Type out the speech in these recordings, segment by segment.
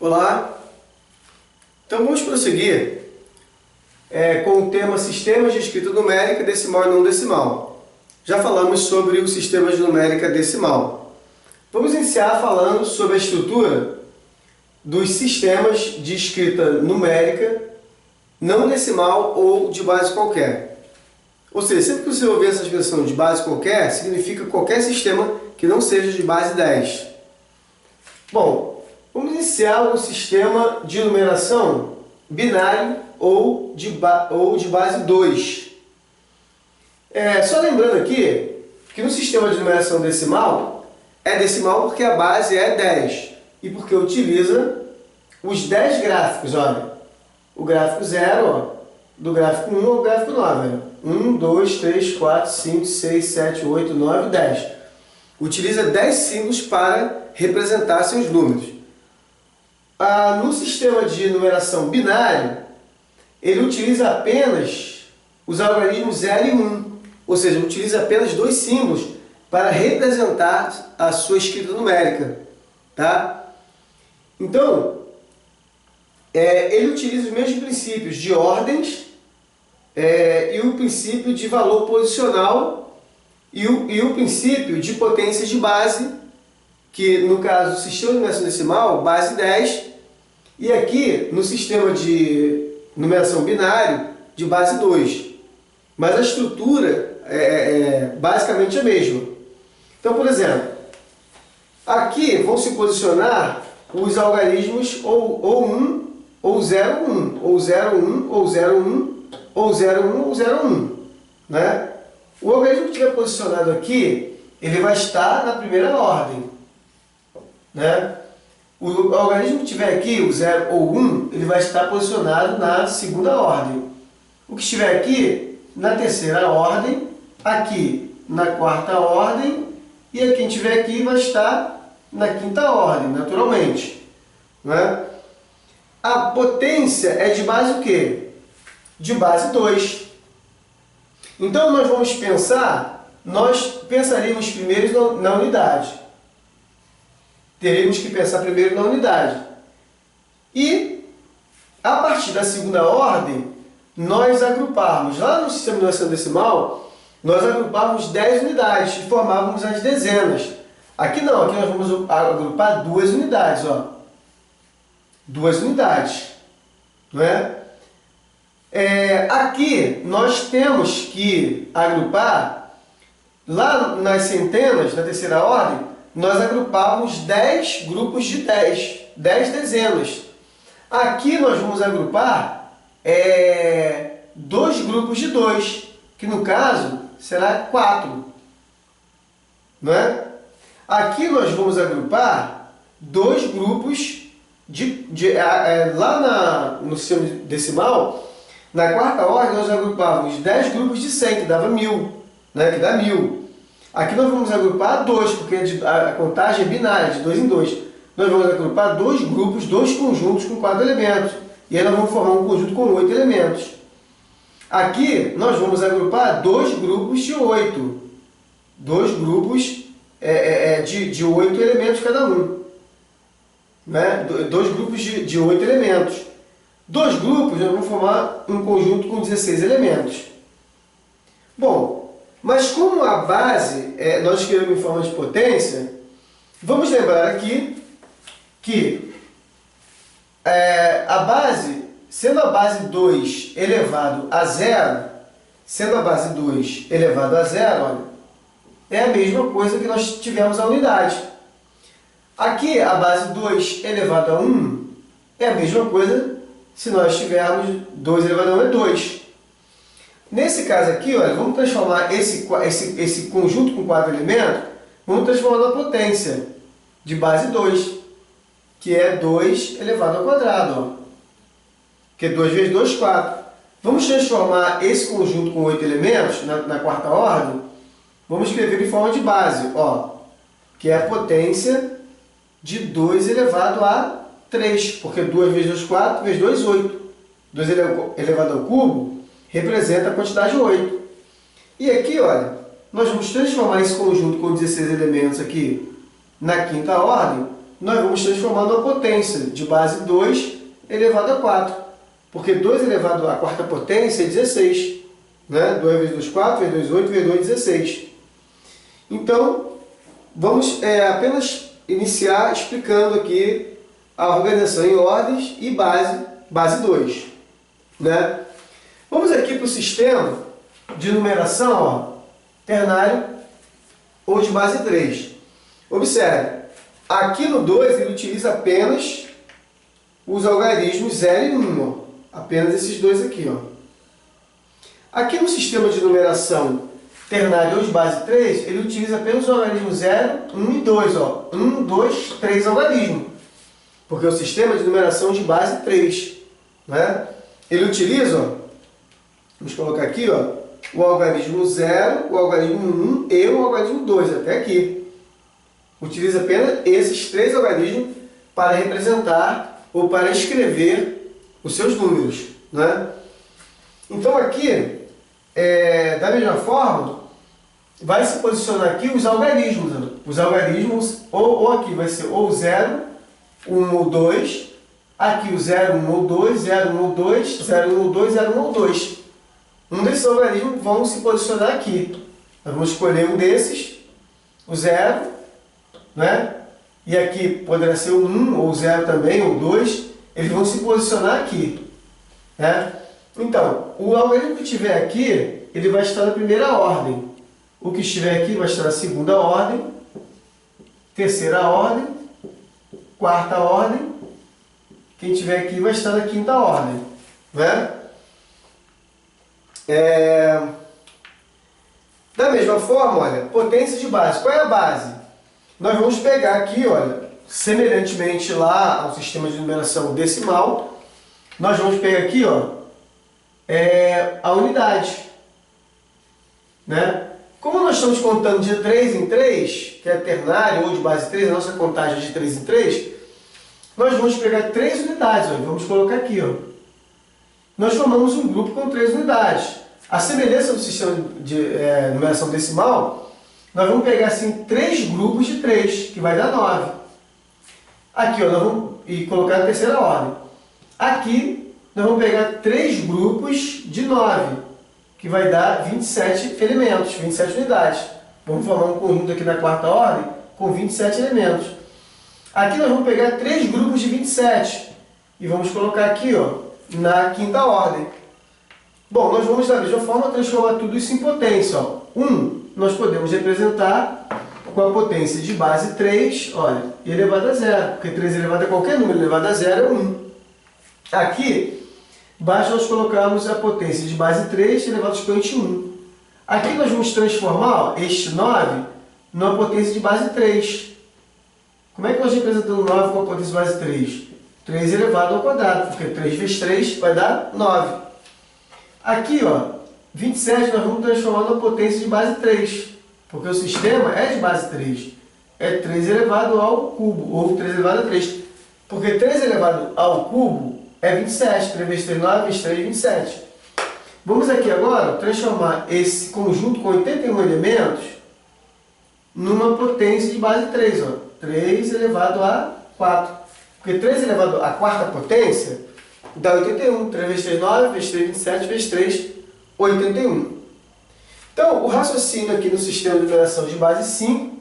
Olá, então vamos prosseguir com o tema Sistemas de Escrita Numérica Decimal e Não Decimal. Já falamos sobre o sistema de numérica decimal. Vamos iniciar falando sobre a estrutura dos sistemas de escrita numérica não decimal ou de base qualquer. Ou seja, sempre que você ouvir essa expressão de base qualquer, significa qualquer sistema que não seja de base 10. Bom, vamos iniciar um sistema de numeração binário ou de base 2. Só lembrando aqui que no sistema de numeração decimal, é decimal porque a base é 10 e porque utiliza os 10 gráficos. Olha, o gráfico 0, ó, do gráfico 1 ao gráfico 9. 1, 2, 3, 4, 5, 6, 7, 8, 9, 10. Utiliza 10 símbolos para representar seus números. No sistema de numeração binário, ele utiliza apenas os algarismos 0 e 1. Ou seja, utiliza apenas 2 símbolos para representar a sua escrita numérica. Tá? Então, ele utiliza os mesmos princípios de ordens e o princípio de valor posicional e o princípio de potências de base, que no caso do sistema de numeração decimal, base 10, e aqui no sistema de numeração binário, de base 2. Mas a estrutura é basicamente a mesma. Então, por exemplo, aqui vão se posicionar os algarismos ou 1 ou 0, 1, ou 0, 1, ou 0, 1, ou 0, 1, ou 0, 1. Né? O algarismo que estiver posicionado aqui, ele vai estar na primeira ordem. Né? O algarismo que estiver aqui, o 0 ou 1, ele vai estar posicionado na segunda ordem. O que estiver aqui, na terceira ordem, aqui na quarta ordem, e quem estiver aqui vai estar na quinta ordem, naturalmente. Né? A potência é de base o quê? De base 2. Então nós vamos nós pensaríamos primeiro na unidade. Teremos que pensar primeiro na unidade. E, a partir da segunda ordem, nós agruparmos. Lá no sistema de numeração decimal, nós agrupávamos 10 unidades e formávamos as dezenas. Aqui não, aqui nós vamos agrupar 2 unidades. Ó. 2 unidades. Não é? Aqui nós temos que agrupar, lá nas centenas, na terceira ordem, nós agrupávamos 10 grupos de 10 dezenas. Aqui nós vamos agrupar 2 grupos de 2, que no caso será 4. Não é? Aqui nós vamos agrupar 2 grupos lá no sistema decimal, na quarta ordem nós agrupávamos 10 grupos de 100, que dava 1000, né? Que dá 1000. Aqui nós vamos agrupar 2, porque a contagem é binária, de 2 em 2. Nós vamos agrupar 2 grupos, 2 conjuntos com 4 elementos. E aí nós vamos formar um conjunto com 8 elementos. Aqui nós vamos agrupar 2 grupos de 8. 2 grupos de 8 elementos cada um. Né? 2 grupos de 8 elementos. 2 grupos nós vamos formar um conjunto com 16 elementos. Bom, mas como a base nós escrevemos em forma de potência, vamos lembrar aqui que a base, sendo a base 2 elevado a 0, sendo a base 2 elevado a 0, olha, é a mesma coisa que nós tivemos a unidade. Aqui a base 2 elevado a 1 é a mesma coisa se nós tivermos 2 elevado a 1 é 2. Nesse caso aqui, olha, vamos transformar esse conjunto com 4 elementos, vamos transformar na potência de base 2, que é 2 elevado ao quadrado. Ó. Que 2 vezes 2, 4. Vamos transformar esse conjunto com 8 elementos, na quarta ordem, vamos escrever em forma de base, ó, que é a potência de 2 elevado a 3, porque 2 vezes 2, 4, vezes 2, 8. 2 elevado ao cubo representa a quantidade 8. E aqui, olha, nós vamos transformar esse conjunto com 16 elementos aqui na quinta ordem, nós vamos transformar numa potência de base 2 elevado a 4. Porque 2 elevado à quarta potência é 16. Né? 2 vezes 2, 4, vezes 2, 8, vezes 2, 16. Então, vamos apenas iniciar explicando aqui a organização em ordens e base 2. Né? Vamos aqui para o sistema de numeração, ó, ternário ou de base 3. Observe, aqui no 2 ele utiliza apenas os algarismos 0 e 1, ó, apenas esses dois aqui. Ó. Aqui no sistema de numeração ternário ou de base 3, ele utiliza apenas o algarismo 0, 1 e 2. Ó. 1, 2, 3 algarismos, porque é o sistema de numeração de base 3. Né? Ele utiliza, ó, vamos colocar aqui, ó, o algarismo 0, o algarismo 1 e o algarismo 2, até aqui. Utiliza apenas esses 3 algarismos para representar ou para escrever os seus números. Né? Então aqui, da mesma forma, vai se posicionar aqui os algarismos. Né? Os algarismos, ou aqui vai ser ou 0, 1 ou 2, aqui o 0, 1 ou 2, 0, 1 ou 2, 0, 1 ou 2, 0, 1 ou 2. Um desses algarismos vão se posicionar aqui. Nós vamos escolher um desses, o 0, né? E aqui poderá ser o 1, ou 0 também, ou 2. Eles vão se posicionar aqui. Né? Então, o algarismo que estiver aqui, ele vai estar na primeira ordem. O que estiver aqui vai estar na segunda ordem, terceira ordem, quarta ordem. Quem estiver aqui vai estar na quinta ordem. Né? Da mesma forma, olha, potência de base. Qual é a base? Nós vamos pegar aqui, olha, semelhantemente lá ao sistema de numeração decimal, nós vamos pegar aqui, ó, a unidade. Né? Como nós estamos contando de 3 em 3, que é ternário ou de base 3, a nossa contagem é de 3 em 3, nós vamos pegar 3 unidades, ó, vamos colocar aqui, ó. Nós formamos um grupo com 3 unidades. A semelhança do sistema de numeração decimal, nós vamos pegar assim 3 grupos de 3, que vai dar 9. Aqui, ó, nós vamos colocar na terceira ordem. Aqui, nós vamos pegar 3 grupos de 9, que vai dar 27 elementos, 27 unidades. Vamos formar um conjunto aqui na quarta ordem com 27 elementos. Aqui nós vamos pegar 3 grupos de 27 e vamos colocar aqui, ó, na quinta ordem. Bom, nós vamos da mesma forma transformar tudo isso em potência. Ó. 1 nós podemos representar com a potência de base 3, olha, elevado a 0, porque 3 elevado a qualquer número elevado a 0 é 1. Aqui, basta nós colocarmos a potência de base 3 elevado ao expoente 1. Aqui nós vamos transformar, ó, este 9 numa potência de base 3. Como é que nós representamos 9 com a potência de base 3? 3 elevado ao quadrado, porque 3 vezes 3 vai dar 9. Aqui, ó, 27 nós vamos transformar numa potência de base 3, porque o sistema é de base 3. É 3 elevado ao cubo, ou 3 elevado a 3. Porque 3 elevado ao cubo é 27. 3 vezes 3, 9, vezes 3, 27. Vamos aqui agora transformar esse conjunto com 81 elementos numa potência de base 3. Ó. 3 elevado a 4. Porque 3 elevado à quarta potência dá 81. 3 vezes 3, 9, vezes 3, 27, vezes 3, 81. Então, o raciocínio aqui no sistema de numeração de base 5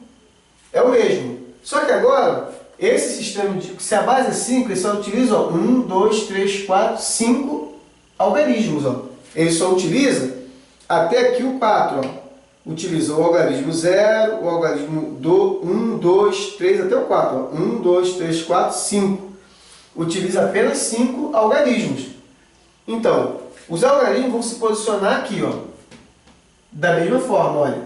é o mesmo. Só que agora, esse sistema, se a base é 5, ele só utiliza 1, 2, 3, 4, 5 algarismos. Ó. Ele só utiliza até aqui o 4. Ó. Utiliza o algarismo 0, o algarismo 1, 2, 3, até o 4. Ó. 1, 2, 3, 4, 5. Utiliza apenas 5 algarismos. Então, os algarismos vão se posicionar aqui, ó, da mesma forma, olha.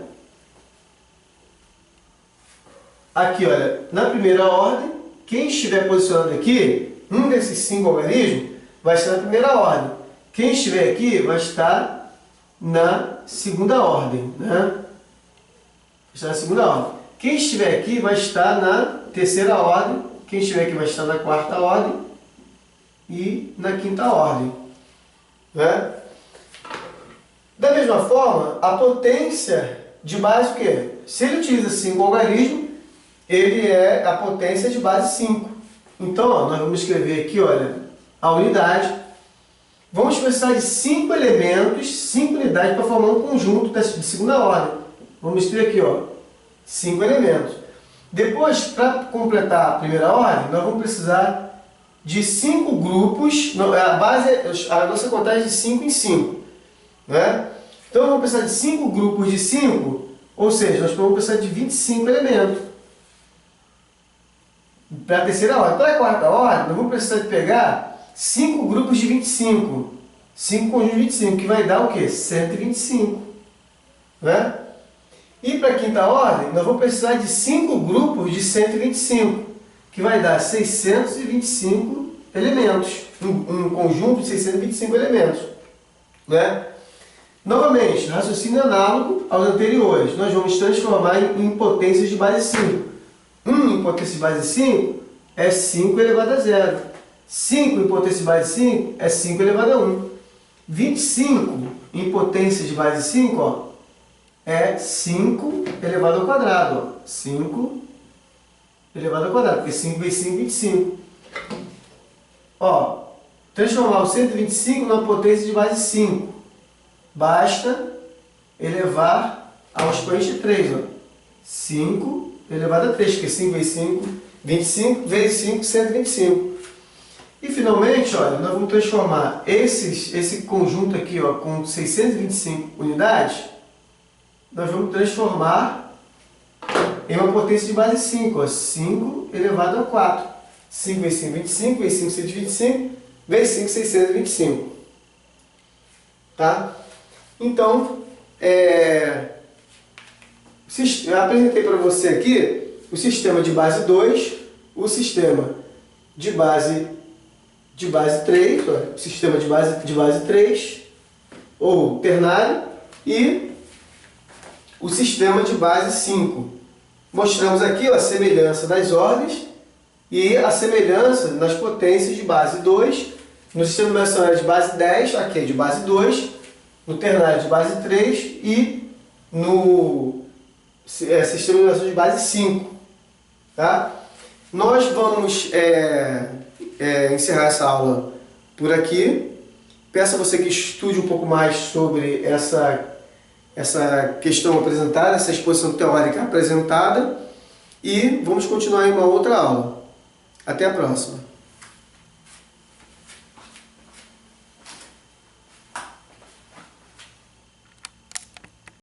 Aqui, olha, na primeira ordem, quem estiver posicionado aqui, um desses 5 algarismos, vai estar na primeira ordem. Quem estiver aqui vai estar na segunda ordem, né? Vai estar na segunda ordem. Quem estiver aqui vai estar na terceira ordem. Quem estiver aqui vai estar na quarta ordem e na quinta ordem. Né? Da mesma forma, a potência de base, o quê? Se ele utiliza 5 algarismos, ele é a potência de base 5. Então, ó, nós vamos escrever aqui, olha, a unidade. Vamos precisar de 5 elementos, 5 unidades para formar um conjunto de segunda ordem. Vamos ter aqui, ó, 5 elementos. Depois, para completar a primeira ordem, nós vamos precisar de 5 grupos. A nossa contagem é de 5 em 5. Né? Então, vamos precisar de 5 grupos de 5, ou seja, nós vamos precisar de 25 elementos. Para a terceira ordem. Para a quarta ordem, nós vamos precisar de pegar 5 grupos de 25. 5 conjuntos de 25, que vai dar o quê? 125. Né? E para a quinta ordem, nós vamos precisar de 5 grupos de 125, que vai dar 625 elementos. Um conjunto de 625 elementos. Né? Novamente, raciocínio análogo aos anteriores. Nós vamos transformar em potências de base 5. 1 em potência de base 5 é 5 elevado a 0. 5 em potência de base 5 é 5 elevado a 1. 25 em potência de base 5, ó, é 5 elevado ao quadrado. Ó. 5 elevado ao quadrado, porque 5 vezes 5 é 25. Ó, transformar o 125 na potência de base 5. Basta elevar ao expoente de 3. Ó. 5 elevado a 3, porque 5 vezes 5, 25 vezes 5, 125. E finalmente, olha, nós vamos transformar esse conjunto aqui, ó, com 625 unidades, nós vamos transformar em uma potência de base 5, ó, 5 elevado a 4. 5 vezes 5, 25, vezes 5, 125, vezes 5, 625. Tá? Então, eu apresentei para você aqui o sistema de base 2, o sistema de base 3, ó, sistema de base 3, ou ternário, e o sistema de base 5. Mostramos aqui, ó, a semelhança das ordens e a semelhança nas potências de base 2, no sistema numeracional de base 10, aqui é de base 2, no ternário de base 3 e no sistema numeracional de base 5. Tá? Nós vamos encerrar essa aula por aqui. Peço a você que estude um pouco mais sobre essa questão apresentada, essa exposição teórica apresentada, e vamos continuar em uma outra aula. Até a próxima!